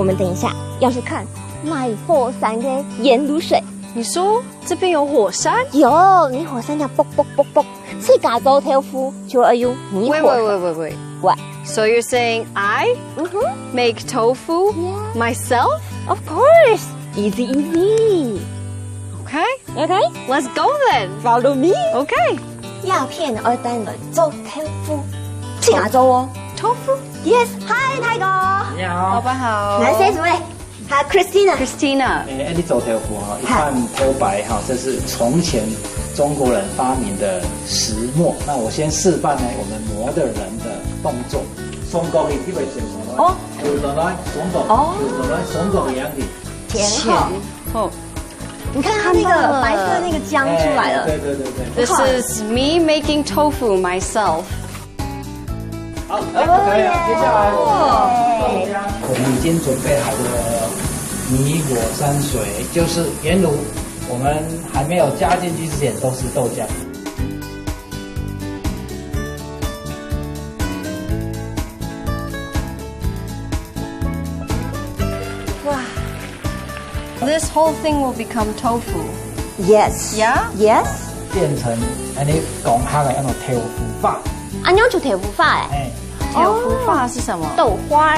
我们等一下要去看卖火山的盐卤水。你说这边有火山？有，你火山要啵啵啵啵，是加州豆腐就要用泥火。Wait. What? So you're saying I make tofu myself? Of course. Easy. Okay. Let's go then. Follow me. Okay. 鸦片二单人做豆腐，去加州哦。Tofu. Yes. Hi， 泰哥。你好，老板好。来 say 什么嘞？还有 Christina。 Christina。你走豆腐哈，一看头白哈，这是从前中国人发明的石磨。那我先示范呢，我们磨的人的动作。松果里基本上哦，有的来松果，有的来松果的样子。前后。你看它那个白色那个浆出来了。对。This is me making tofu myself. 好，可以了。接下来我们已经准备好了泥火山水，就是盐卤。我们还没有加进去之前都是豆浆。哇 This whole thing will become tofu. Yes. Yeah? Yes. 变成你讲下来那种豆腐发。安妞就豆腐发哎。豆腐发是什么？豆花。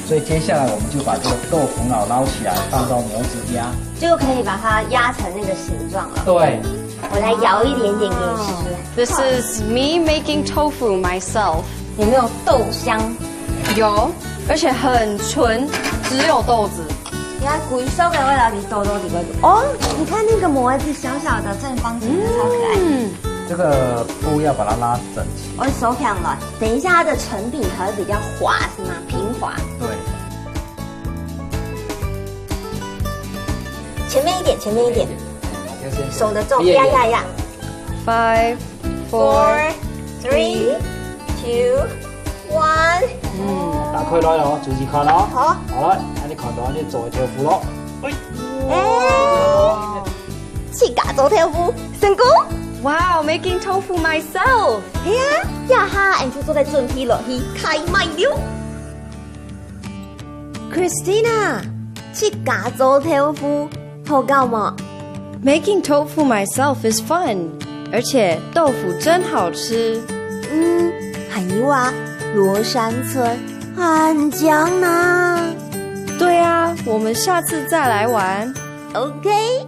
所以接下来我们就把这个豆腐脑捞起来，放到模子压，就可以把它压成那个形状了。对，我来摇一点点给你试试。This is me making tofu myself. 有没有豆香？有，而且很纯，只有豆子。你看鬼手的味道里豆里面哦，你看那个模子小小的正方形的，超可爱。这个布要把它拉整齐。我手漂了，等一下它的成品才会比较滑，是吗？平滑。对。前面一点。手的重压。5, 4, 3, 2, 1。打开来咯，注意看咯。好。好了，你看到你做的豆腐咯。去加州豆腐成功。Wow, making tofu myself. 呀哈，俺就坐在准批落去开卖了。Christina， 去加州豆腐好搞吗？ Making tofu myself is fun. 而且豆腐真好吃。还有啊，罗山村很香呢。对啊，我们下次再来玩。OK。